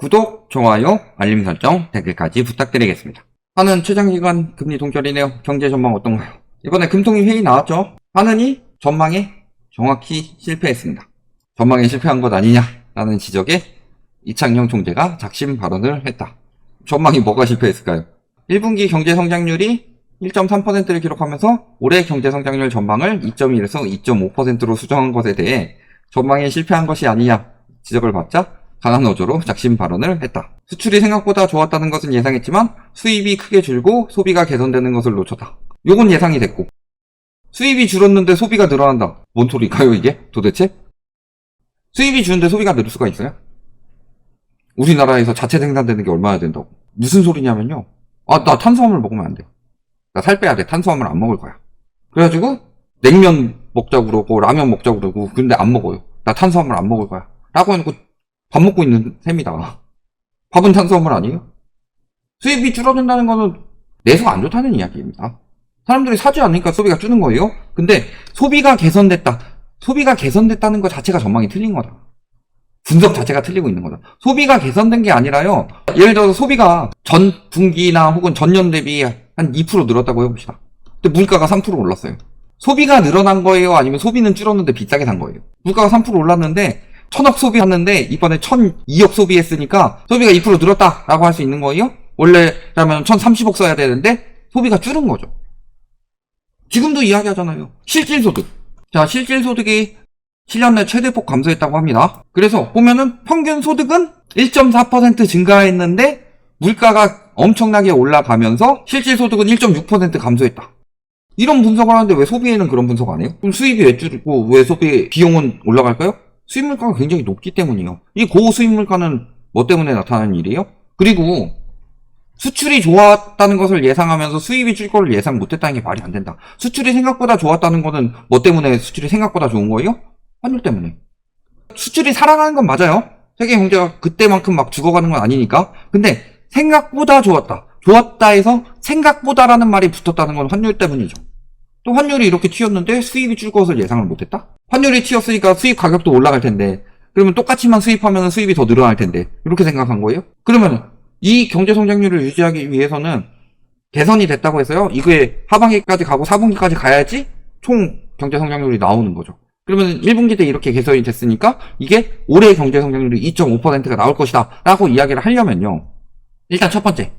구독, 좋아요, 알림 설정, 댓글까지 부탁드리겠습니다. 하는 최장기간 금리 동결이네요. 경제 전망 어떤가요? 이번에 금통위 회의 나왔죠? 하느니 전망에 정확히 실패했습니다. 전망에 실패한 것 아니냐라는 지적에 이창용 총재가 작심 발언을 했다. 전망이 뭐가 실패했을까요? 1분기 경제 성장률이 1.3%를 기록하면서 올해 경제 성장률 전망을 2.1에서 2.5%로 수정한 것에 대해 전망에 실패한 것이 아니냐 지적을 받자 강한 어조로 작심 발언을 했다. 수출이 생각보다 좋았다는 것은 예상했지만 수입이 크게 줄고 소비가 개선되는 것을 놓쳤다. 요건 예상이 됐고, 수입이 줄었는데 소비가 늘어난다. 뭔 소리일까요 이게 도대체? 수입이 주는데 소비가 늘 수가 있어요? 우리나라에서 자체 생산되는 게 얼마나 된다고? 무슨 소리냐면요, 나 탄수화물 먹으면 안 돼, 나 살 빼야 돼, 탄수화물 안 먹을 거야. 그래가지고 냉면 먹자고 그러고 라면 먹자고 그러고, 근데 안 먹어요. 나 탄수화물 안 먹을 거야 라고 해놓고 밥 먹고 있는 셈이다. 밥은 탄수화물 아니에요? 수입이 줄어든다는 거는 내수가 안 좋다는 이야기입니다. 사람들이 사지 않으니까 소비가 줄는 거예요. 근데 소비가 개선됐다는 것 자체가 전망이 틀린 거다. 분석 자체가 틀리고 있는 거다. 소비가 개선된 게 아니라요, 예를 들어서 소비가 전 분기나 혹은 전년 대비 한 2% 늘었다고 해봅시다. 근데 물가가 3% 올랐어요. 소비가 늘어난 거예요? 아니면 소비는 줄었는데 비싸게 산 거예요? 물가가 3% 올랐는데 1000억 소비했는데 이번에 1002억 소비했으니까 소비가 2% 늘었다라고 할 수 있는 거예요? 원래라면 1030억 써야 되는데 소비가 줄은 거죠. 지금도 이야기하잖아요. 실질소득. 자, 실질소득이 7년 내 최대폭 감소했다고 합니다. 그래서 보면은 평균 소득은 1.4% 증가했는데 물가가 엄청나게 올라가면서 실질소득은 1.6% 감소했다. 이런 분석을 하는데 왜 소비에는 그런 분석 안 해요? 그럼 수입이 왜 줄고 왜 소비 비용은 올라갈까요? 수입 물가가 굉장히 높기 때문이에요. 이 고수입 물가는 뭐 때문에 나타나는 일이에요? 그리고 수출이 좋았다는 것을 예상하면서 수입이 줄 거를 예상 못했다는 게 말이 안 된다. 수출이 생각보다 좋았다는 거는 뭐 때문에 수출이 생각보다 좋은 거예요? 환율 때문에. 수출이 살아가는 건 맞아요. 세계 경제가 그때만큼 막 죽어가는 건 아니니까. 근데 생각보다 좋았다 해서 생각보다라는 말이 붙었다는 건 환율 때문이죠. 또 환율이 이렇게 튀었는데 수입이 줄 것을 예상을 못했다? 환율이 튀었으니까 수입 가격도 올라갈 텐데, 그러면 똑같이만 수입하면 수입이 더 늘어날 텐데, 이렇게 생각한 거예요? 그러면 이 경제 성장률을 유지하기 위해서는 개선이 됐다고 해서요, 이거에 하반기까지 가고 4분기까지 가야지 총 경제 성장률이 나오는 거죠. 그러면 1분기 때 이렇게 개선이 됐으니까 이게 올해 경제 성장률이 2.5%가 나올 것이다 라고 이야기를 하려면요, 일단 첫 번째,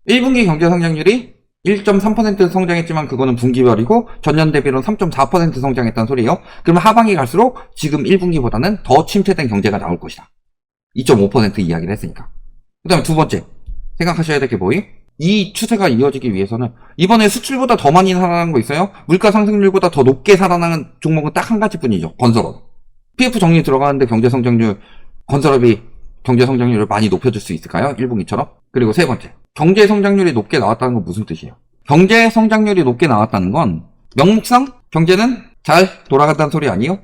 1분기 경제 성장률이 1.3% 성장했지만 그거는 분기별이고 전년 대비로는 3.4% 성장했다는 소리예요. 그러면 하반기 갈수록 지금 1분기보다는 더 침체된 경제가 나올 것이다. 2.5% 이야기를 했으니까. 그 다음에 두 번째, 생각하셔야 될 게 뭐예요? 이 추세가 이어지기 위해서는 이번에 수출보다 더 많이 살아난 거 있어요? 물가 상승률보다 더 높게 살아나는 종목은 딱 한 가지뿐이죠. 건설업. PF 정리 들어가는데 경제성장률, 건설업이 경제성장률을 많이 높여줄 수 있을까요? 1분기처럼? 그리고 세 번째, 경제성장률이 높게 나왔다는 건 무슨 뜻이에요? 경제성장률이 높게 나왔다는 건 명목상 경제는 잘 돌아간다는 소리 아니에요?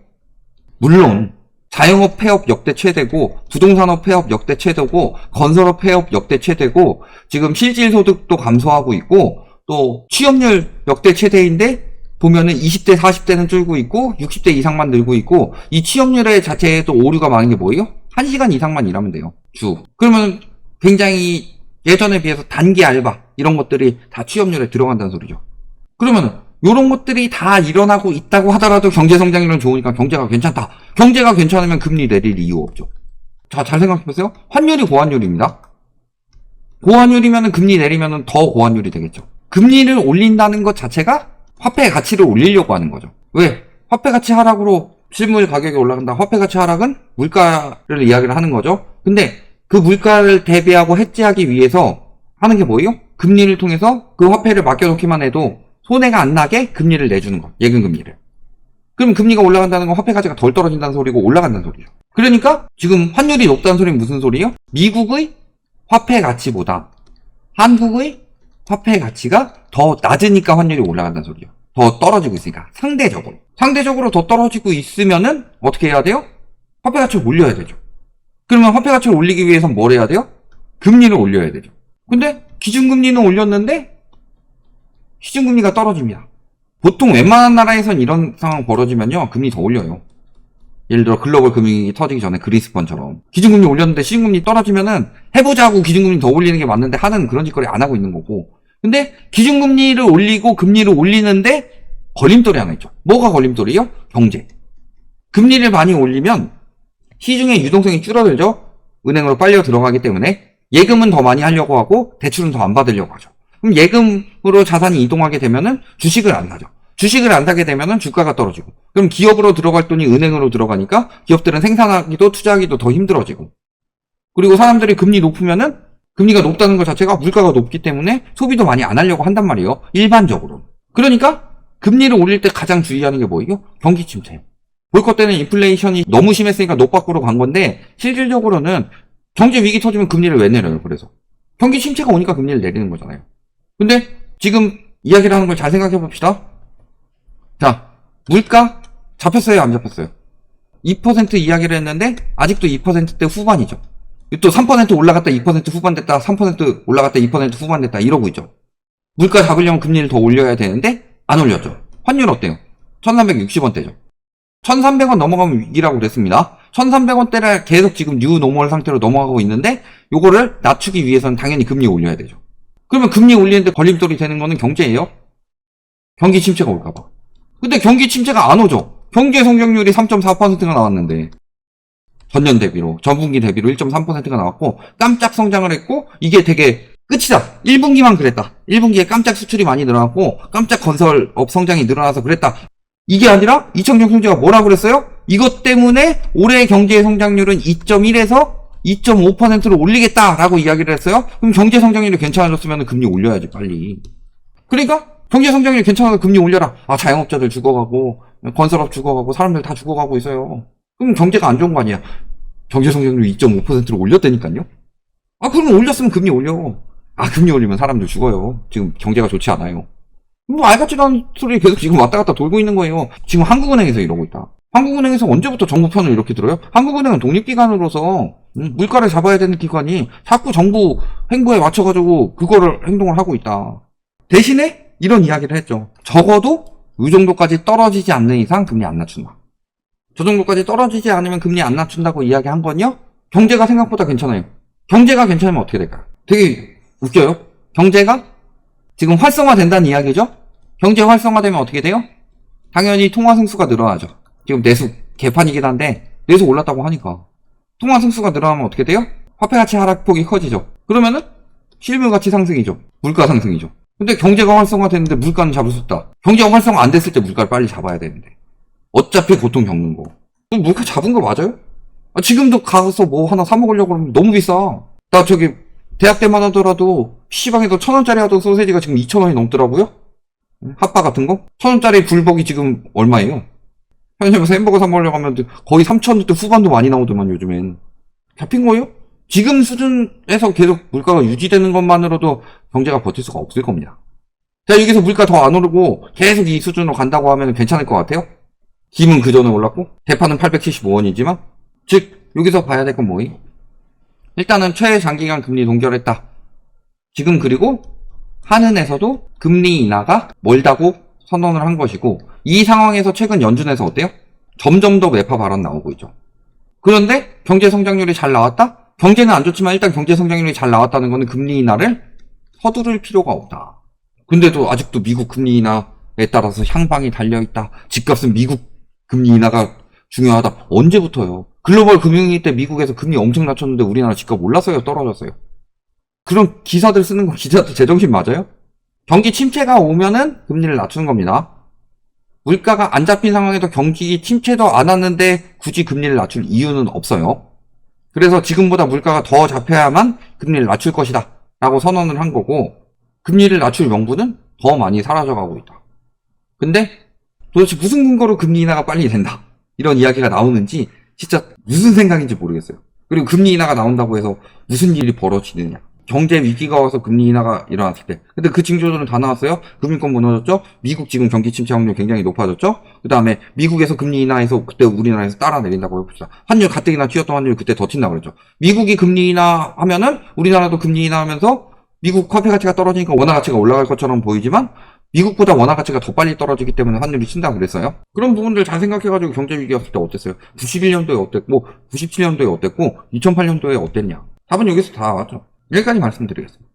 물론 자영업 폐업 역대 최대고, 부동산업 폐업 역대 최대고, 건설업 폐업 역대 최대고, 지금 실질소득도 감소하고 있고, 또 취업률 역대 최대인데 보면은 20대 40대는 줄고 있고 60대 이상만 늘고 있고, 이 취업률의 자체에도 오류가 많은 게 뭐예요? 1시간 이상만 일하면 돼요, 주. 그러면 굉장히 예전에 비해서 단기 알바 이런 것들이 다 취업률에 들어간다는 소리죠. 그러면 이런 것들이 다 일어나고 있다고 하더라도 경제 성장률은 좋으니까 경제가 괜찮다. 경제가 괜찮으면 금리 내릴 이유 없죠. 자, 잘 생각해보세요. 환율이 고환율입니다. 고환율이면 금리 내리면 더 고환율이 되겠죠. 금리를 올린다는 것 자체가 화폐 가치를 올리려고 하는 거죠. 왜? 화폐 가치 하락으로 실물 가격이 올라간다. 화폐 가치 하락은 물가를 이야기를 하는 거죠. 근데 그 물가를 대비하고 해지하기 위해서 하는 게 뭐예요? 금리를 통해서 그 화폐를 맡겨놓기만 해도 손해가 안 나게 금리를 내주는 거. 예금금리를. 그럼 금리가 올라간다는 건 화폐 가치가 덜 떨어진다는 소리고 올라간다는 소리죠. 그러니까 지금 환율이 높다는 소리는 무슨 소리예요? 미국의 화폐 가치보다 한국의 화폐 가치가 더 낮으니까 환율이 올라간다는 소리예요. 더 떨어지고 있으니까. 상대적으로 더 떨어지고 있으면은 어떻게 해야 돼요? 화폐 가치를 올려야 되죠. 그러면 화폐 가치를 올리기 위해서는 뭘 해야 돼요? 금리를 올려야 되죠. 근데 기준금리는 올렸는데 시중금리가 떨어집니다. 보통 웬만한 나라에선 이런 상황 벌어지면요, 금리 더 올려요. 예를 들어 글로벌 금융위기 터지기 전에 그리스펀처럼 기준금리 올렸는데 시중금리 떨어지면은 해보자고 기준금리 더 올리는 게 맞는데 하는 그런 짓거리 안 하고 있는 거고. 근데 기준금리를 올리고 금리를 올리는데 걸림돌이 하나 있죠. 뭐가 걸림돌이요? 경제. 금리를 많이 올리면 시중의 유동성이 줄어들죠. 은행으로 빨려 들어가기 때문에 예금은 더 많이 하려고 하고 대출은 더 안 받으려고 하죠. 그럼 예금으로 자산이 이동하게 되면은 주식을 안 사죠. 주식을 안 사게 되면은 주가가 떨어지고, 그럼 기업으로 들어갈 돈이 은행으로 들어가니까 기업들은 생산하기도 투자하기도 더 힘들어지고, 그리고 사람들이 금리 높으면은 금리가 높다는 것 자체가 물가가 높기 때문에 소비도 많이 안 하려고 한단 말이에요. 일반적으로. 그러니까 금리를 올릴 때 가장 주의하는 게 뭐예요? 경기 침체. 보이콧 때는 인플레이션이 너무 심했으니까 높박으로 간 건데 실질적으로는 경제 위기 터지면 금리를 왜 내려요? 그래서 경기 침체가 오니까 금리를 내리는 거잖아요. 근데 지금 이야기를 하는 걸 잘 생각해 봅시다. 자, 물가 잡혔어요? 안 잡혔어요? 2% 이야기를 했는데 아직도 2%대 후반이죠. 또 3% 올라갔다 2% 후반 됐다, 3% 올라갔다 2% 후반 됐다 이러고 있죠. 물가 잡으려면 금리를 더 올려야 되는데 안 올렸죠. 환율 어때요? 1360원대죠. 1300원 넘어가면 위기라고 그랬습니다. 1300원대를 계속 지금 뉴 노멀 상태로 넘어가고 있는데 요거를 낮추기 위해서는 당연히 금리 올려야 되죠. 그러면 금리 올리는데 걸림돌이 되는 거는 경제예요? 경기 침체가 올까봐. 근데 경기 침체가 안 오죠. 경제 성장률이 3.4%가 나왔는데 전년 대비로, 전분기 대비로 1.3%가 나왔고 깜짝 성장을 했고 이게 되게 끝이다. 1분기만 그랬다. 1분기에 깜짝 수출이 많이 늘어났고 깜짝 건설업 성장이 늘어나서 그랬다. 이게 아니라 이청용 총재가 뭐라 그랬어요? 이것 때문에 올해 경제 성장률은 2.1에서 2.5%로 올리겠다라고 이야기를 했어요. 그럼 경제 성장률이 괜찮아졌으면 금리 올려야지 빨리. 그러니까 경제 성장률이 괜찮아서 금리 올려라. 아, 자영업자들 죽어가고 건설업 죽어가고 사람들 다 죽어가고 있어요. 그럼 경제가 안 좋은 거 아니야. 경제 성장률 2.5%로 올렸다니까요. 아, 그러면 올렸으면 금리 올려. 아, 금리 올리면 사람들 죽어요. 지금 경제가 좋지 않아요. 뭐 알같지도 않은 소리 계속 지금 왔다 갔다 돌고 있는 거예요. 지금 한국은행에서 이러고 있다. 한국은행에서 언제부터 정부 편을 이렇게 들어요? 한국은행은 독립기관으로서 물가를 잡아야 되는 기관이 자꾸 정부 행보에 맞춰가지고 그거를 행동을 하고 있다. 대신에 이런 이야기를 했죠. 적어도 이 정도까지 떨어지지 않는 이상 금리 안 낮춘다. 저 정도까지 떨어지지 않으면 금리 안 낮춘다고 이야기한 건요. 경제가 생각보다 괜찮아요. 경제가 괜찮으면 어떻게 될까요? 되게 웃겨요. 경제가 지금 활성화된다는 이야기죠. 경제 활성화되면 어떻게 돼요? 당연히 통화 승수가 늘어나죠. 지금 내수 개판이긴 한데 내수 올랐다고 하니까 통화 승수가 늘어나면 어떻게 돼요? 화폐 가치 하락폭이 커지죠. 그러면은 실물 가치 상승이죠. 물가 상승이죠. 근데 경제가 활성화됐는데 물가는 잡을 수 없다. 경제가 활성화 안 됐을 때 물가를 빨리 잡아야 되는데 어차피 고통 겪는 거. 물가 잡은 거 맞아요? 아, 지금도 가서 뭐 하나 사 먹으려고 그러면 너무 비싸. 나 저기 대학 때만 하더라도 PC방에서 1000원짜리 하던 소세지가 지금 2000원이 넘더라고요. 핫바 같은 거 1000원짜리 불복이 지금 얼마예요? 편의점에서 햄버거 사 먹으려고 하면 거의 3000원대 후반도 많이 나오더만 요즘엔. 잡힌 거예요? 지금 수준에서 계속 물가가 유지되는 것만으로도 경제가 버틸 수가 없을 겁니다. 자, 여기서 물가 더 안 오르고 계속 이 수준으로 간다고 하면 괜찮을 것 같아요? 김은 그 전에 올랐고 대파는 875원이지만 즉 여기서 봐야 될 건 뭐예요? 일단은 최장기간 금리 동결했다. 지금 그리고 한은에서도 금리 인하가 멀다고 선언을 한 것이고 이 상황에서 최근 연준에서 어때요? 점점 더 매파 발언 나오고 있죠. 그런데 경제 성장률이 잘 나왔다? 경제는 안 좋지만 일단 경제 성장률이 잘 나왔다는 것은 금리 인하를 서두를 필요가 없다. 근데도 아직도 미국 금리 인하에 따라서 향방이 달려있다. 집값은 미국 금리 인하가 중요하다. 언제부터요? 글로벌 금융위기 때 미국에서 금리 엄청 낮췄는데 우리나라 집값 올랐어요? 떨어졌어요? 그런 기사들 쓰는 거 기자들 제정신 맞아요? 경기 침체가 오면은 금리를 낮추는 겁니다. 물가가 안 잡힌 상황에서 경기 침체도 안 왔는데 굳이 금리를 낮출 이유는 없어요. 그래서 지금보다 물가가 더 잡혀야만 금리를 낮출 것이다 라고 선언을 한 거고 금리를 낮출 명분은 더 많이 사라져가고 있다. 근데 도대체 무슨 근거로 금리 인하가 빨리 된다 이런 이야기가 나오는지 진짜 무슨 생각인지 모르겠어요. 그리고 금리 인하가 나온다고 해서 무슨 일이 벌어지느냐. 경제 위기가 와서 금리 인하가 일어났을 때. 근데 그 징조들은 다 나왔어요. 금융권 무너졌죠. 미국 지금 경기 침체 확률 굉장히 높아졌죠. 그 다음에 미국에서 금리 인하해서 그때 우리나라에서 따라 내린다고 해봅시다. 환율 가뜩이나 튀었던 환율 그때 더 튄다고 그랬죠. 미국이 금리 인하하면은 우리나라도 금리 인하하면서 미국 화폐 가치가 떨어지니까 원화 가치가 올라갈 것처럼 보이지만 미국보다 원화 가치가 더 빨리 떨어지기 때문에 환율이 친다 그랬어요? 그런 부분들 잘 생각해가지고 경제 위기였을 때 어땠어요? 91년도에 어땠고, 97년도에 어땠고, 2008년도에 어땠냐? 답은 여기서 다 나왔죠. 여기까지 말씀드리겠습니다.